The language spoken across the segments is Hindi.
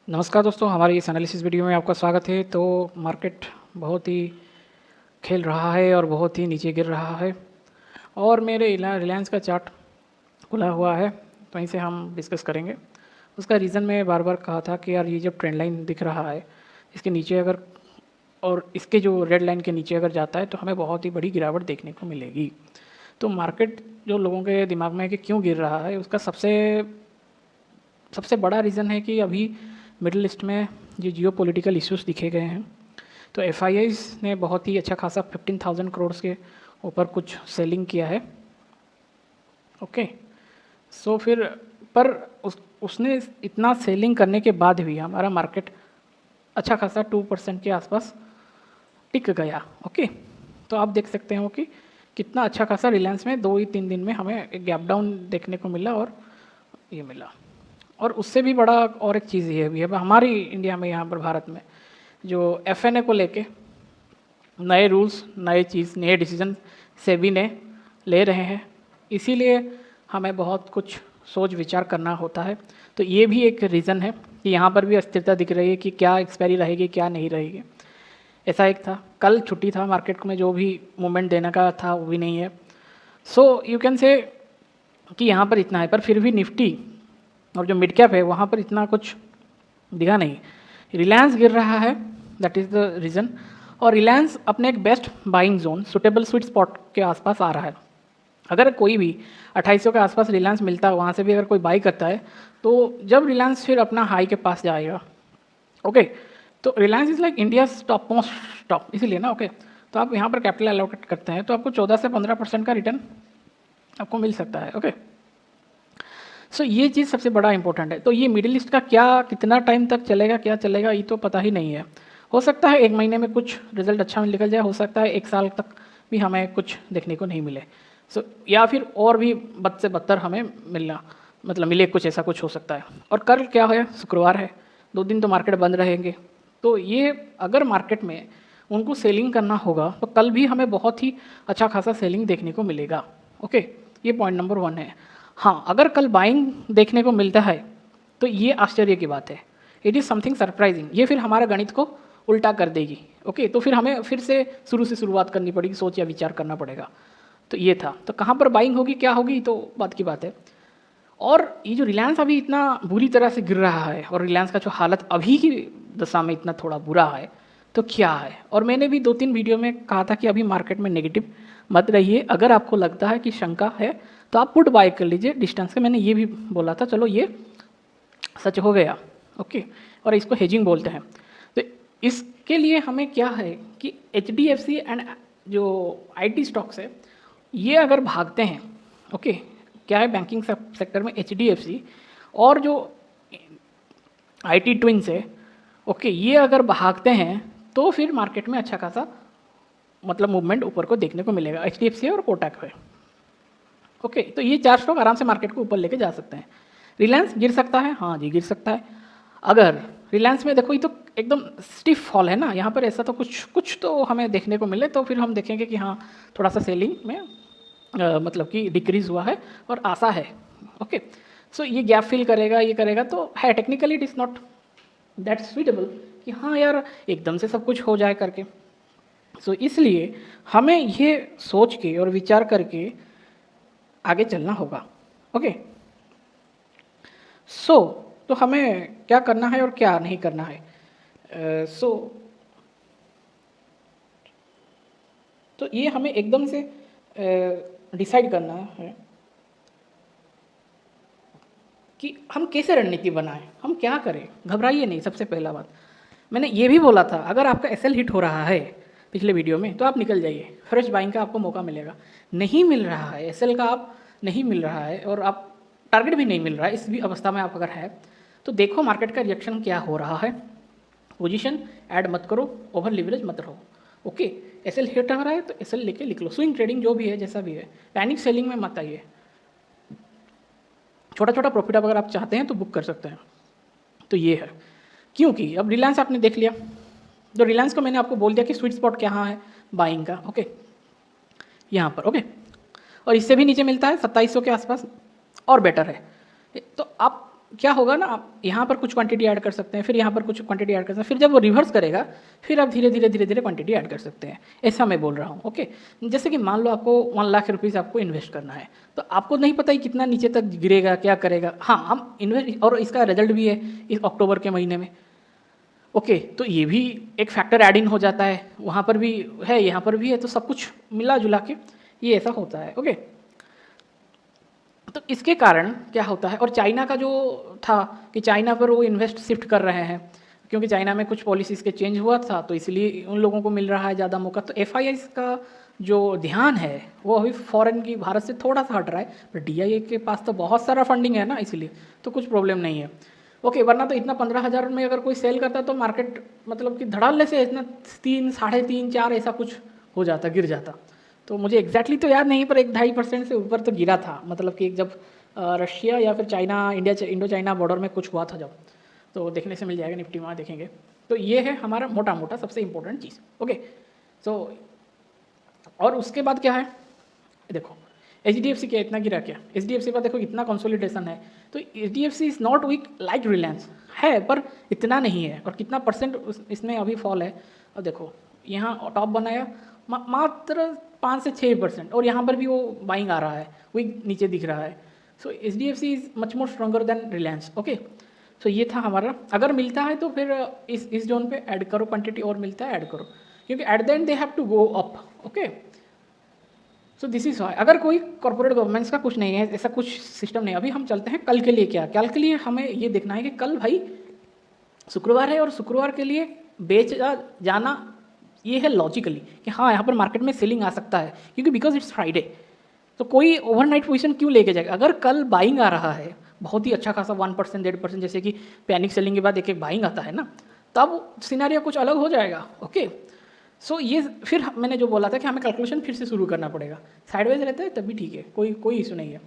नमस्कार दोस्तों, हमारी इस एनालिसिस वीडियो में आपका स्वागत है। तो मार्केट बहुत ही खेल रहा है और बहुत ही नीचे गिर रहा है और मेरे रिलायंस का चार्ट खुला हुआ है, तो वहीं से हम डिस्कस करेंगे। उसका रीज़न मैं बार बार कहा था कि यार ये जब ट्रेंड लाइन दिख रहा है, इसके नीचे अगर और इसके जो रेड लाइन के नीचे अगर जाता है तो हमें बहुत ही बड़ी गिरावट देखने को मिलेगी। तो मार्केट जो लोगों के दिमाग में है कि क्यों गिर रहा है, उसका सबसे सबसे बड़ा रीज़न है कि अभी मिडिल ईस्ट में जो जियो पॉलिटिकल इश्यूज दिखे गए हैं, तो एफ ने बहुत ही अच्छा खासा 15,000 करोड़ के ऊपर कुछ सेलिंग किया है। ओके, सो फिर पर उसने इतना सेलिंग करने के बाद भी हमारा मार्केट अच्छा खासा 2% के आसपास टिक गया। ओके, तो आप देख सकते हो कि कितना अच्छा खासा रिलायंस में 2 ही 3 दिन में हमें एक गैप डाउन देखने को मिला और ये मिला। और उससे भी बड़ा और एक चीज़ ये भी है, हमारी इंडिया में, यहाँ पर भारत में जो एफएनए को लेके नए रूल्स, नए चीज़, नए डिसीजन सेबी ने ले रहे हैं, इसीलिए हमें बहुत कुछ सोच विचार करना होता है। तो ये भी एक रीज़न है कि यहाँ पर भी अस्थिरता दिख रही है कि क्या एक्सपायरी रहेगी, क्या नहीं रहेगी। ऐसा एक था, कल छुट्टी था मार्केट में, जो भी मूवमेंट देने का था वो भी नहीं है। सो यू कैन से कि यहाँ पर इतना है, पर फिर भी निफ्टी और जो मिड कैप है वहाँ पर इतना कुछ दिखा नहीं। रिलायंस गिर रहा है, दैट इज़ द रीज़न। और रिलायंस अपने एक best buying zone, suitable sweet spot के आसपास आ रहा है। अगर कोई भी 2800 के आसपास रिलायंस मिलता है, वहाँ से भी अगर कोई बाई करता है, तो जब रिलायंस फिर अपना हाई के पास जाएगा, ओके, तो Reliance is like India top most top, इसीलिए ना। ओके, तो आप यहाँ पर कैपिटल एलोकेट करते हैं तो आपको 14 से 15% का रिटर्न आपको मिल सकता है। ओके, सो ये चीज़ सबसे बड़ा इंपॉर्टेंट है। तो ये मिडिल ईस्ट का क्या कितना टाइम तक चलेगा, क्या चलेगा, ये तो पता ही नहीं है। हो सकता है 1 महीने में कुछ रिजल्ट अच्छा निकल जाए, हो सकता है 1 साल तक भी हमें कुछ देखने को नहीं मिले। सो या फिर और भी बद से बदतर हमें मिलना मतलब मिले, कुछ ऐसा कुछ हो सकता है। और कल क्या है, शुक्रवार है, 2 दिन तो मार्केट बंद रहेंगे। तो ये अगर मार्केट में उनको सेलिंग करना होगा तो कल भी हमें बहुत ही अच्छा खासा सेलिंग देखने को मिलेगा। ओके, ये पॉइंट नंबर 1 है। हाँ, अगर कल बाइंग देखने को मिलता है तो ये आश्चर्य की बात है, इट इज़ समथिंग सरप्राइजिंग। ये फिर हमारा गणित को उल्टा कर देगी। ओके, तो फिर हमें फिर से शुरुआत करनी पड़ेगी, सोच या विचार करना पड़ेगा। तो ये था, तो कहाँ पर बाइंग होगी, क्या होगी, तो बात की बात है। और ये जो रिलायंस अभी इतना बुरी तरह से गिर रहा है और रिलायंस का जो हालत अभी की दशा में इतना थोड़ा बुरा है, तो क्या है। और मैंने भी 2-3 वीडियो में कहा था कि अभी मार्केट में नेगेटिव मत रहिए, अगर आपको लगता है कि शंका है तो आप पुट बाय कर लीजिए डिस्टेंस का। मैंने ये भी बोला था, चलो ये सच हो गया। ओके, और इसको हेजिंग बोलते हैं। तो इसके लिए हमें क्या है कि HDFC एंड जो IT स्टॉक्स है, ये अगर भागते हैं, ओके, क्या है बैंकिंग सेक्टर में HDFC और जो IT ट्विंस है, ओके, ये अगर भागते हैं तो फिर मार्केट में अच्छा खासा मतलब मूवमेंट ऊपर को देखने को मिलेगा। HDFC और कोटक है। ओके, तो ये 4 स्टॉक आराम से मार्केट को ऊपर लेके जा सकते हैं। रिलायंस गिर सकता है, हाँ जी गिर सकता है। अगर रिलायंस में देखो, ये तो एकदम स्टिफ फॉल है ना, यहाँ पर ऐसा तो कुछ तो हमें देखने को मिले, तो फिर हम देखेंगे कि हाँ थोड़ा सा सेलिंग में मतलब कि डिक्रीज हुआ है और आशा है। ओके, सो ये गैप फिल करेगा, ये करेगा, तो है technically it is not that suitable कि हाँ यार एकदम से सब कुछ हो जाए करके। सो इसलिए हमें ये सोच के और विचार करके आगे चलना होगा। ओके, सो तो हमें क्या करना है और क्या नहीं करना है। तो ये हमें एकदम से डिसाइड करना है कि हम कैसे रणनीति बनाएं, हम क्या करें। घबराइए नहीं, सबसे पहला बात मैंने ये भी बोला था, अगर आपका SL हिट हो रहा है पिछले वीडियो में तो आप निकल जाइए, फ्रेश बाइंग का आपको मौका मिलेगा। नहीं मिल रहा है SL का, आप नहीं मिल रहा है और आप टारगेट भी नहीं मिल रहा है, इस भी अवस्था में आप अगर है तो देखो मार्केट का रिएक्शन क्या हो रहा है। पोजीशन ऐड मत करो, ओवर लिवरेज मत रहो। ओके, SL हिट आ रहा है तो SL लेके लिख लो। स्विंग ट्रेडिंग जो भी है, जैसा भी है, पैनिक सेलिंग में मत आइए। छोटा छोटा प्रॉफिट अगर आप चाहते हैं तो बुक कर सकते हैं। तो ये है, क्योंकि अब रिलायंस आपने देख लिया, तो रिलायंस को मैंने आपको बोल दिया कि स्वीट स्पॉट कहाँ है बाइंग का। ओके, यहाँ पर। ओके, और इससे भी नीचे मिलता है 2700 के आसपास और बेटर है। तो आप क्या होगा ना, आप यहाँ पर कुछ क्वांटिटी ऐड कर सकते हैं, फिर यहाँ पर कुछ क्वांटिटी ऐड कर सकते हैं, फिर जब वो रिवर्स करेगा फिर आप धीरे धीरे धीरे धीरे क्वांटिटी ऐड कर सकते हैं। ऐसा मैं बोल रहा हूँ। ओके, जैसे कि मान लो आपको 1 लाख रुपीज़ आपको इन्वेस्ट करना है, तो आपको नहीं पता ही कितना नीचे तक गिरेगा, क्या करेगा। हाँ, हम इन्वेस्ट, और इसका रिजल्ट भी है इस अक्टूबर के महीने में। ओके, तो ये भी एक फैक्टर ऐड इन हो जाता है, वहाँ पर भी है, यहाँ पर भी है, तो सब कुछ मिला जुला के ये ऐसा होता है। ओके, तो इसके कारण क्या होता है, और चाइना का जो था कि चाइना पर वो इन्वेस्ट शिफ्ट कर रहे हैं, क्योंकि चाइना में कुछ पॉलिसीज़ के चेंज हुआ था, तो इसलिए उन लोगों को मिल रहा है ज़्यादा मौका। तो एफआईआई का जो ध्यान है वो अभी फॉरेन की, भारत से थोड़ा सा हट रहा है, पर डीआईए के पास तो बहुत सारा फंडिंग है ना, इसलिए तो कुछ प्रॉब्लम नहीं है। ओके, वरना तो इतना 15,000 में अगर कोई सेल करता तो मार्केट मतलब कि धड़ाल्ले से इतना 3, 3.5, 4 ऐसा कुछ हो जाता, गिर जाता। तो मुझे एग्जैक्टली तो याद नहीं, पर 1-2.5% से ऊपर तो गिरा था, मतलब कि जब रशिया या फिर China India Indo China border में कुछ हुआ था जब, तो देखने से मिल जाएगा, निफ्टी वहाँ देखेंगे। तो ये है हमारा मोटा मोटा सबसे इंपॉर्टेंट चीज़। ओके, सो और उसके बाद क्या है, देखो HDFC क्या इतना गिरा, क्या HDFC पर देखो इतना कंसोलिडेशन है, तो HDFC is not weak like Reliance है, पर इतना नहीं है। और कितना परसेंट इसमें अभी फॉल है, और देखो यहाँ टॉप बनाया मात्र 5 से 6%, और यहाँ पर भी वो बाइंग आ रहा है, वीक नीचे दिख रहा है। So HDFC is much more stronger than Reliance. Okay, so ये था हमारा, अगर मिलता है तो फिर इस जोन पे ऐड करो क्वांटिटी, और मिलता है ऐड करो, क्योंकि at the end they have to go up. Okay, so this is why, अगर कोई कॉर्पोरेट गवर्नेंस का कुछ नहीं है, ऐसा कुछ सिस्टम नहीं। अभी हम चलते हैं कल के लिए, क्या कल के लिए हमें ये देखना है कि कल भाई शुक्रवार है, और शुक्रवार के लिए बेच जाना ये है लॉजिकली कि हाँ यहाँ पर मार्केट में सेलिंग आ सकता है, क्योंकि बिकॉज इट्स फ्राइडे। तो कोई ओवरनाइट पोजीशन क्यों लेके जाएगा। अगर कल बाइंग आ रहा है बहुत ही अच्छा खासा 1%, 1.5%, जैसे कि पैनिक सेलिंग के बाद एक एक बाइंग आता है ना, तब सिनेरियो कुछ अलग हो जाएगा। ओके, सो ये फिर मैंने जो बोला था कि हमें कैलकुलेशन फिर से शुरू करना पड़ेगा। साइडवेज रहता है तब भी ठीक है, कोई इशू नहीं है।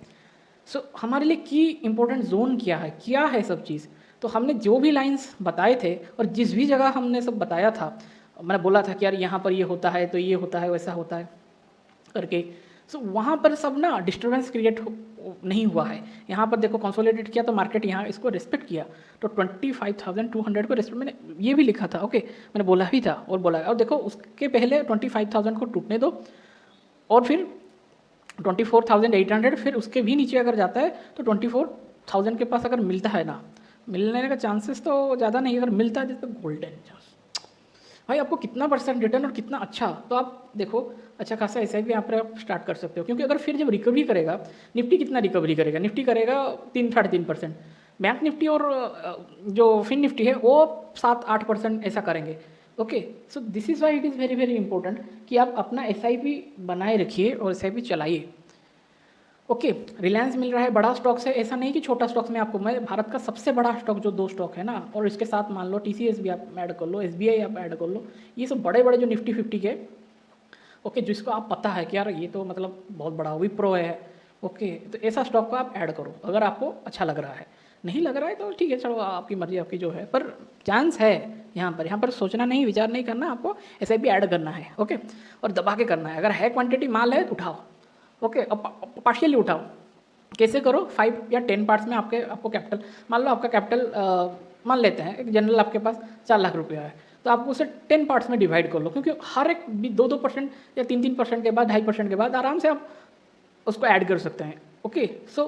सो हमारे लिए की इंपॉर्टेंट जोन क्या है सब चीज़। तो हमने जो भी लाइंस बताए थे, और जिस भी जगह हमने सब बताया था, मैंने बोला था कि यार यहाँ पर ये होता है, तो ये होता है, वैसा होता है करके, सो वहाँ पर सब ना डिस्टर्बेंस क्रिएट नहीं हुआ है। यहाँ पर देखो कंसोलिडेट किया तो मार्केट यहाँ इसको रिस्पेक्ट किया, तो 25,200 को रिस्पेक्ट, मैंने ये भी लिखा था। ओके, मैंने बोला भी था और बोला, और देखो उसके पहले 25,000 को टूटने दो, और फिर 24,800, फिर उसके भी नीचे अगर जाता है तो 24,000 के पास अगर मिलता है ना, मिलने का चांसेस तो ज़्यादा नहीं, अगर मिलता है जैसे गोल्डन चांस भाई, आपको कितना परसेंट रिटर्न और कितना अच्छा, तो आप देखो अच्छा खासा ऐसा भी यहाँ पर आप स्टार्ट कर सकते हो। क्योंकि अगर फिर जब रिकवरी करेगा, निफ्टी कितना रिकवरी करेगा, निफ्टी करेगा 3-3.5%, बैंक निफ्टी और जो फिन निफ्टी है वो 7-8% ऐसा करेंगे। Okay, so this is why it is very very important कि आप अपना SIP बनाए रखिए और SIP चलाइए। ओके, रिलायंस मिल रहा है, बड़ा स्टॉक्स है, ऐसा नहीं कि छोटा स्टॉक्स में आपको, मैं भारत का सबसे बड़ा स्टॉक जो 2 स्टॉक है ना, और इसके साथ मान लो TCS भी आप ऐड कर लो, SBI आप ऐड कर लो, ये सब बड़े बड़े जो निफ्टी 50 के। ओके, जिसको आप पता है कि यार ये तो मतलब बहुत बड़ा विप्रो है। ओके, तो ऐसा स्टॉक को आप ऐड करो अगर आपको अच्छा लग रहा है। नहीं लग रहा है तो ठीक है, चलो आपकी मर्जी, आपकी जो है, पर चांस है यहाँ पर सोचना नहीं, विचार नहीं करना, आपको SIP ऐड करना है। ओके, और दबा के करना है, अगर है क्वांटिटी माल है तो उठाओ। ओके, अब पार्शियली उठाओ, कैसे करो, 5 या 10 पार्ट्स में आपको कैपिटल, मान लो आपका कैपिटल मान लेते हैं एक जनरल आपके पास 4 लाख रुपया है, तो आपको उसे 10 पार्ट्स में डिवाइड कर लो, क्योंकि हर एक 2-2% या 3-3% के बाद, 2.5% के बाद आराम से आप उसको ऐड कर सकते हैं। ओके, सो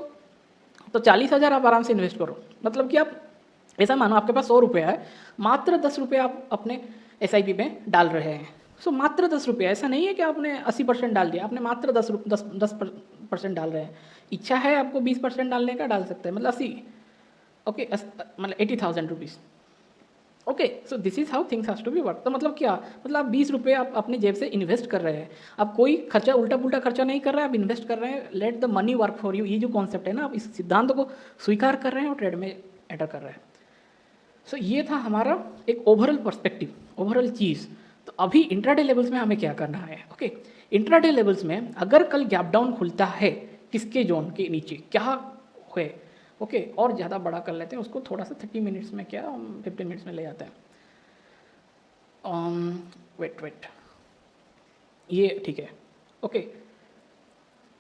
तो 40,000 आप आराम से इन्वेस्ट करो, मतलब कि आप ऐसा मानो आपके पास 100 रुपया है, मात्र 10 रुपये आप अपने SIP में डाल रहे हैं। सो मात्र 10 रुपये, ऐसा नहीं है कि आपने 80% डाल दिया, आपने मात्र 10% डाल रहे हैं। इच्छा है आपको 20% डालने का, डाल सकते हैं, मतलब 80। ओके, मतलब 80,000 rupees. Okay, so this is how things has to be work. तो मतलब क्या, मतलब आप 20 रुपये आप अपनी जेब से इन्वेस्ट कर रहे हैं, आप कोई खर्चा उल्टा पुल्टा खर्चा नहीं कर रहे हैं, आप इन्वेस्ट कर रहे हैं, let the money work for you. ये जो कॉन्सेप्ट है ना, आप इस सिद्धांत को स्वीकार कर रहे हैं और ट्रेड में एंटर कर रहे हैं। सो ये था हमारा एक ओवरऑल पर्सपेक्टिव, ओवरऑल चीज़। तो अभी इंट्राडे लेवल्स में हमें क्या करना है। ओके, इंट्राडे लेवल्स में अगर कल गैप डाउन खुलता है किसके जोन के नीचे, क्या है। ओके, और ज़्यादा बड़ा कर लेते हैं उसको, थोड़ा सा 30 मिनट्स में, क्या 15 मिनट्स में ले जाते हैं। वेट, ये ठीक है। ओके,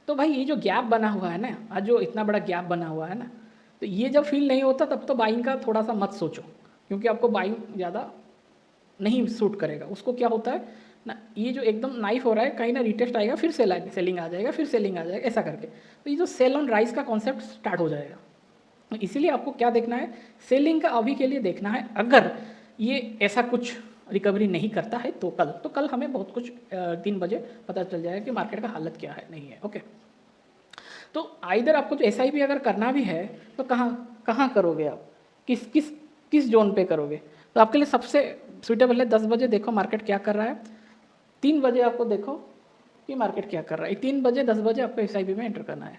तो भाई ये जो गैप बना हुआ है ना, आज जो इतना बड़ा गैप बना हुआ है ना, तो ये जब फील नहीं होता तब तो बाइंग का थोड़ा सा मत सोचो, क्योंकि आपको बाइंग ज़्यादा नहीं सूट करेगा। उसको क्या होता है ना, ये जो एकदम नाइफ हो रहा है, कहीं ना रिटेस्ट आएगा, फिर सेलिंग आ जाएगा, फिर सेलिंग आ जाएगा, ऐसा करके तो ये जो सेल ऑन राइज का कॉन्सेप्ट स्टार्ट हो जाएगा। तो इसीलिए आपको क्या देखना है, सेलिंग का अभी के लिए देखना है। अगर ये ऐसा कुछ रिकवरी नहीं करता है तो कल हमें बहुत कुछ 3 बजे पता चल जाएगा कि मार्केट का हालत क्या है, नहीं है। ओके, तो आइदर आपको जो SIP अगर करना भी है तो कहाँ कहाँ करोगे आप, किस किस किस जोन पे करोगे? तो आपके लिए सबसे सुइटेबल है 10 बजे देखो मार्केट क्या कर रहा है, 3 बजे आपको देखो कि मार्केट क्या कर रहा है, 3 बजे 10 बजे आपको SIP में एंटर करना है।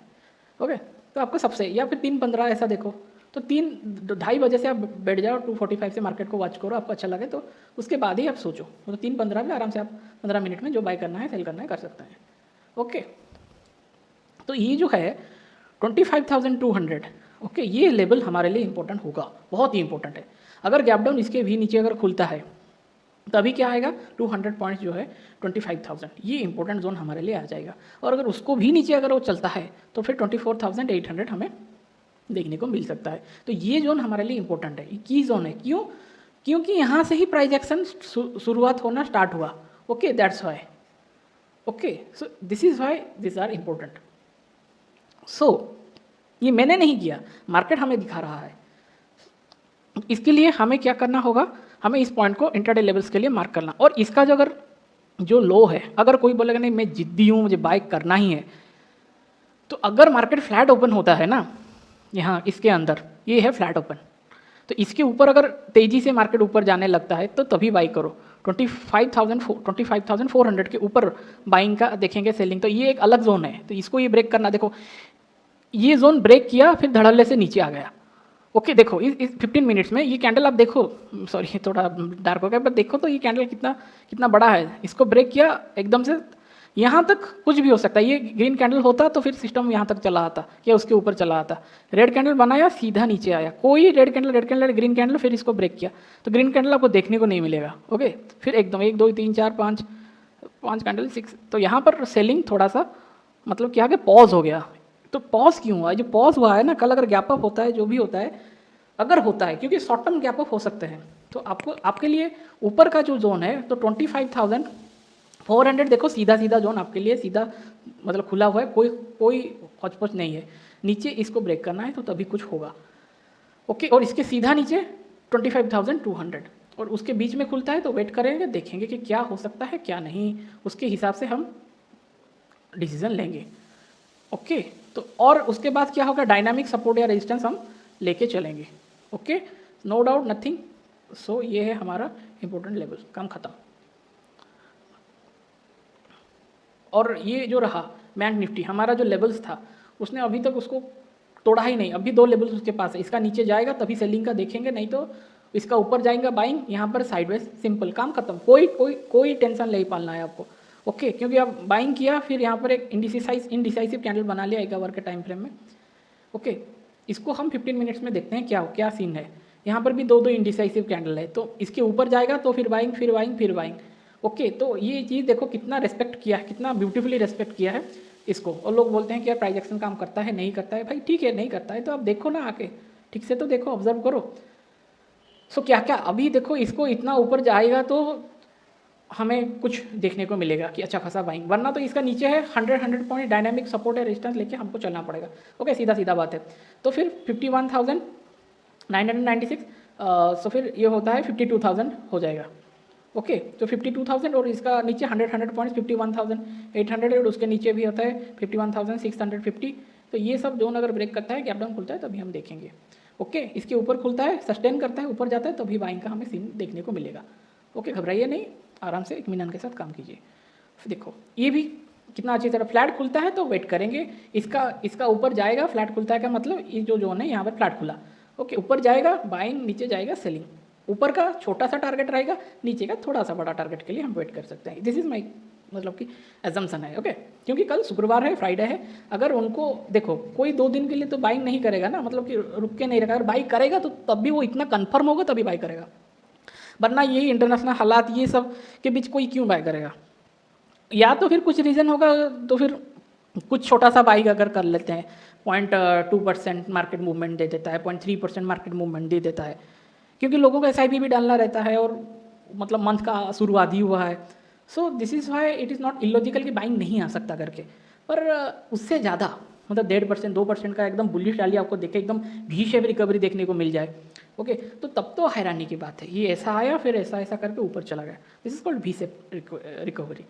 ओके, तो आपको सबसे, या फिर 3:15 ऐसा देखो, तो 2:30 बजे से आप बैठ जाओ, 2:45 से मार्केट को वॉच करो, आपको अच्छा लगे तो उसके बाद ही आप सोचो। तो 3:15 में आराम से आप 15 मिनट में जो बाय करना है सेल करना है कर सकते हैं। ओके, तो ये जो है 25,200, ओके, ये लेवल हमारे लिए इंपॉर्टेंट होगा, बहुत ही इंपॉर्टेंट है। अगर गैप डाउन इसके भी नीचे अगर खुलता है तभी क्या आएगा, 200 पॉइंट्स जो है 25,000, ये इंपॉर्टेंट जोन हमारे लिए आ जाएगा। और अगर उसको भी नीचे अगर वो चलता है तो फिर 24,800 हमें देखने को मिल सकता है। तो ये जोन हमारे लिए इंपॉर्टेंट है, ये की जोन है। क्यों? क्योंकि यहाँ से ही प्राइस एक्शन शुरुआत होना स्टार्ट हुआ। Okay, that's why. Okay, so this is why this are important. So ये मैंने नहीं किया, मार्केट हमें दिखा रहा है। इसके लिए हमें क्या करना होगा, हमें इस पॉइंट को इंटरडे लेवल्स के लिए मार्क करना। और इसका जो अगर जो लो है, अगर कोई बोलेगा नहीं मैं जिद्दी हूँ मुझे बाय करना ही है, तो अगर मार्केट फ्लैट ओपन होता है ना, यहाँ इसके अंदर ये है फ्लैट ओपन, तो इसके ऊपर अगर तेज़ी से मार्केट ऊपर जाने लगता है तो तभी बाई करो। 25,400 के ऊपर बाइंग का देखेंगे सेलिंग, तो ये एक अलग जोन है, तो इसको ये ब्रेक करना। देखो ये जोन ब्रेक किया, फिर धड़ल्ले से नीचे आ गया। ओके, देखो इस 15 मिनट्स में ये कैंडल आप देखो, सॉरी थोड़ा डार्क हो गया, पर देखो तो ये कैंडल कितना कितना बड़ा है। इसको ब्रेक किया एकदम से, यहाँ तक कुछ भी हो सकता है। ये ग्रीन कैंडल होता तो फिर सिस्टम यहाँ तक चला आता या उसके ऊपर चला आता। रेड कैंडल बनाया, सीधा नीचे आया, कोई रेड कैंडल ग्रीन कैंडल, फिर इसको ब्रेक किया तो ग्रीन कैंडल आपको देखने को नहीं मिलेगा। ओके, फिर एकदम 1 2 3 4 5 कैंडल 6, तो यहाँ पर सेलिंग थोड़ा सा मतलब क्या है, पॉज हो गया। तो पॉज क्यों हुआ? जो पॉज हुआ है ना, कल अगर गैप अप होता है, जो भी होता है, अगर होता है, क्योंकि शॉर्ट टर्म गैप अप हो सकते हैं, तो आपको आपके लिए ऊपर का जो जोन है तो 25,400 देखो, सीधा सीधा जोन आपके लिए सीधा मतलब खुला हुआ है, कोई हौच-पौच नहीं है। नीचे इसको ब्रेक करना है तो तभी कुछ होगा। ओके, और इसके सीधा नीचे 25,200, और उसके बीच में खुलता है तो वेट करेंगे, देखेंगे कि क्या हो सकता है क्या नहीं, उसके हिसाब से हम डिसीजन लेंगे। ओके, तो और उसके बाद क्या होगा, डायनामिक सपोर्ट या रेजिस्टेंस हम लेके चलेंगे। Okay, no doubt nothing. So ये है हमारा इंपॉर्टेंट लेवल, काम खत्म। और ये जो रहा बैंक निफ्टी, हमारा जो लेवल्स था उसने अभी तक उसको तोड़ा ही नहीं। अभी 2 लेवल्स उसके पास है, इसका नीचे जाएगा तभी सेलिंग का देखेंगे, नहीं तो इसका ऊपर जाएगा बाइंग, यहाँ पर साइडवेज, सिंपल, काम खत्म। कोई टेंशन नहीं पालना है आपको। ओके, क्योंकि आप बाइंग किया, फिर यहाँ पर एक इंडिसाइसिव कैंडल बना लिया 1 आवर के टाइम फ्रेम में। ओके, इसको हम 15 मिनट्स में देखते हैं क्या सीन है। यहाँ पर भी 2 इंडिसाइसिव कैंडल है, तो इसके ऊपर जाएगा तो फिर बाइंग, फिर बाइंग, फिर बाइंग। ओके, तो ये चीज़ देखो कितना रेस्पेक्ट किया है, कितना ब्यूटीफुली रेस्पेक्ट किया है इसको। और लोग बोलते हैं कि यार प्राइस एक्शन काम करता है, नहीं करता है। भाई ठीक है, नहीं करता है तो आप देखो ना, आके ठीक से तो देखो, ऑब्जर्व करो। सो क्या क्या अभी देखो, इसको इतना ऊपर जाएगा तो हमें कुछ देखने को मिलेगा कि अच्छा खासा बाइंग, वरना तो इसका नीचे है 100 पॉइंट डायनामिक सपोर्ट है, रेजिस्टेंस लेके हमको चलना पड़ेगा। ओके, सीधा सीधा बात है। तो फिर 51,996, सो फिर ये होता है 52,000 हो जाएगा। ओके, तो 52,000 और इसका नीचे 100 पॉइंट्स 51,800, और उसके नीचे भी होता है 51,650। तो ये सब जोन अगर ब्रेक करता है, गैप डाउन खुलता है, तभी हम देखेंगे। ओके, इसके ऊपर खुलता है, सस्टेन करता है, ऊपर जाता है, तभी बाइंग का हमें सीन देखने को मिलेगा। ओके, घबराइए नहीं, आराम से इत्मीनान के साथ काम कीजिए। देखो ये भी कितना अच्छी तरह फ्लैट खुलता है तो वेट करेंगे, इसका ऊपर जाएगा। फ्लैट खुलता है का मतलब ये जो जोन है यहाँ पर फ्लैट खुला। ओके, ऊपर जाएगा बाइंग, नीचे जाएगा सेलिंग। ऊपर का छोटा सा टारगेट रहेगा, नीचे का थोड़ा सा बड़ा टारगेट के लिए हम वेट कर सकते हैं। दिस इज माई मतलब कि एजम्पशन है। ओके, क्योंकि कल शुक्रवार है, फ्राइडे है, अगर उनको देखो कोई 2 दिन के लिए तो बाइंग नहीं करेगा ना, मतलब कि रुक के नहीं रहेगा। अगर बाई करेगा तो तब भी वो इतना कन्फर्म होगा तभी बाई करेगा, वरना यही इंटरनेशनल हालात ये सब के बीच कोई क्यों बाय करेगा? या तो फिर कुछ रीज़न होगा, तो फिर कुछ छोटा सा बाई अगर कर लेते हैं, 0.2% मार्केट मूवमेंट दे देता है, 0.3% मार्केट मूवमेंट दे देता है, क्योंकि लोगों को SIP भी डालना रहता है और मतलब मंथ का शुरुआत ही हुआ है। So this is why it is not illogical कि बाइंग नहीं आ सकता करके, पर उससे ज़्यादा मतलब 1.5% 2% का एकदम बुलिश रैली आपको देखे एकदम भी शेप रिकवरी देखने को मिल जाए, ओके, तो तब तो हैरानी की बात है। ये ऐसा आया फिर ऐसा ऐसा करके ऊपर चला गया, दिस इज कॉल्ड भी शेप रिकवरी।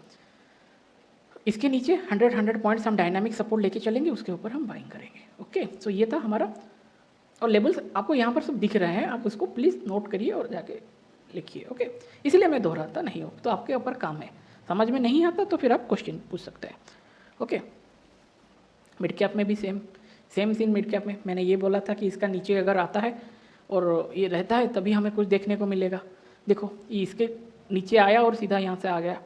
इसके नीचे 100 पॉइंट्स हम डायनामिक सपोर्ट लेके चलेंगे, उसके ऊपर हम बाइंग करेंगे, ओके। सो ये था हमारा, और लेवल्स आपको यहाँ पर सब दिख रहे हैं, आप उसको प्लीज़ नोट करिए और जाके लिखिए, ओके। इसलिए मैं दोहराता नहीं हूँ, तो आपके ऊपर काम है। समझ में नहीं आता तो फिर आप क्वेश्चन पूछ सकते हैं, ओके। मिड कैप में भी सेम सीन। मिड कैप में मैंने ये बोला था कि इसका नीचे अगर आता है और ये रहता है तभी हमें कुछ देखने को मिलेगा। देखो ये इसके नीचे आया और सीधा यहाँ से आ गया,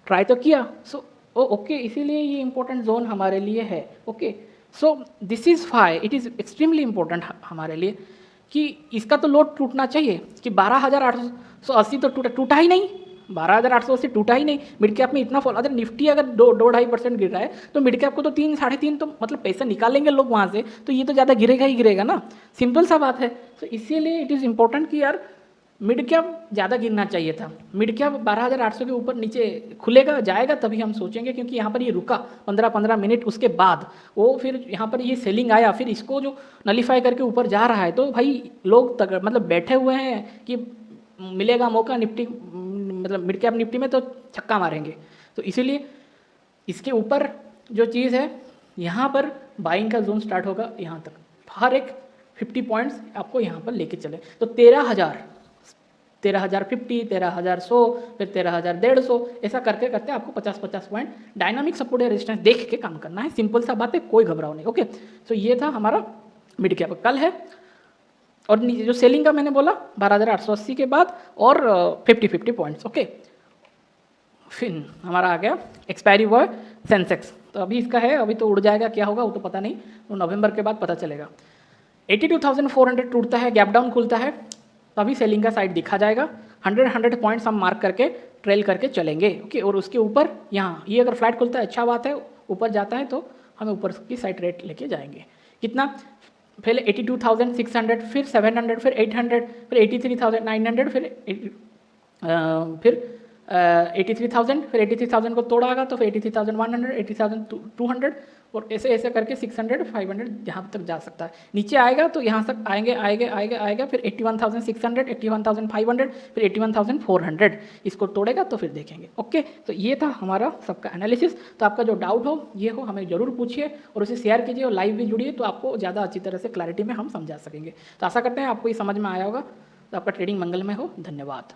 ट्राई तो किया, सो ओके, इसीलिए ये इंपॉर्टेंट जोन हमारे लिए है, okay. So this is why it is extremely important हमारे लिए कि इसका तो लोड टूटना चाहिए कि 12,880 तो टूटा ही नहीं, 12,880 टूटा ही नहीं। मिड कैप में इतना फॉल, अगर निफ्टी अगर 2-2.5% गिर रहा है तो मिड कैप को तो 3-3.5 तो मतलब पैसा निकालेंगे लोग वहाँ से, तो ये तो ज़्यादा गिरेगा ही गिरेगा ना, सिंपल सा बात है। तो इसीलिए इट इज़ इम्पोर्टेंट कि यार मिड कैप ज़्यादा गिरना चाहिए था। मिड कैप 12,800 के ऊपर नीचे खुलेगा जाएगा तभी हम सोचेंगे, क्योंकि यहाँ पर ये रुका 15-15 मिनट, उसके बाद वो फिर यहाँ पर ये सेलिंग आया, फिर इसको जो नलीफाई करके ऊपर जा रहा है, तो भाई लोग मतलब बैठे हुए हैं कि मिलेगा मौका निफ्टी, मतलब मिड कैप निफ्टी में तो छक्का मारेंगे। तो इसीलिए इसके ऊपर जो चीज़ है, यहाँ पर बाइंग का जोन स्टार्ट होगा यहाँ तक, हर एक 50 पॉइंट्स आपको यहाँ पर लेके चले, तो 13,050, 13,100, फिर 13,150, ऐसा करते करते आपको 50-50 पॉइंट डायनामिक सपोर्ट या रेजिस्टेंस देख के काम करना है, सिंपल सा बात है, कोई घबराओ नहीं, ओके। तो ये था हमारा मिड कैप, कल है। और जो सेलिंग का मैंने बोला 12,880 के बाद और 50-50 पॉइंट्स, ओके। फिर हमारा आ गया एक्सपायरी हुआ सेंसेक्स, तो अभी इसका है, अभी तो उड़ जाएगा, क्या होगा वो तो पता नहीं, तो नवंबर के बाद पता चलेगा। 82,400 टूटता है, गैप डाउन खुलता है, तभी सेलिंग का साइड दिखा जाएगा। 100 पॉइंट्स हम मार्क करके ट्रेल करके चलेंगे, ओके। और उसके ऊपर यहाँ ये अगर फ्लैट खुलता है अच्छा बात है, ऊपर जाता है तो हमें ऊपर की साइड रेट लेके जाएंगे। कितना, पहले 82,600, फिर 700, फिर 800, फिर 83,900, फिर 83,000, फिर 83,000 को तोड़ागा तो फिर 83,100, 80,200, और ऐसे ऐसे करके 600, 500 जहाँ तक जा सकता है। नीचे आएगा तो यहाँ तक आएगा, फिर 81,600, 81,500, फिर 81,400, इसको तोड़ेगा तो फिर देखेंगे, ओके। तो ये था हमारा सबका एनालिसिस। तो आपका जो डाउट हो ये हो हमें ज़रूर पूछिए और उसे शेयर कीजिए और लाइव भी जुड़िए, तो आपको ज़्यादा अच्छी तरह से क्लैरिटी में हम समझा सकेंगे। तो आशा करते हैं आपको ये समझ में आया होगा। तो आपका ट्रेडिंग मंगलमय हो, धन्यवाद।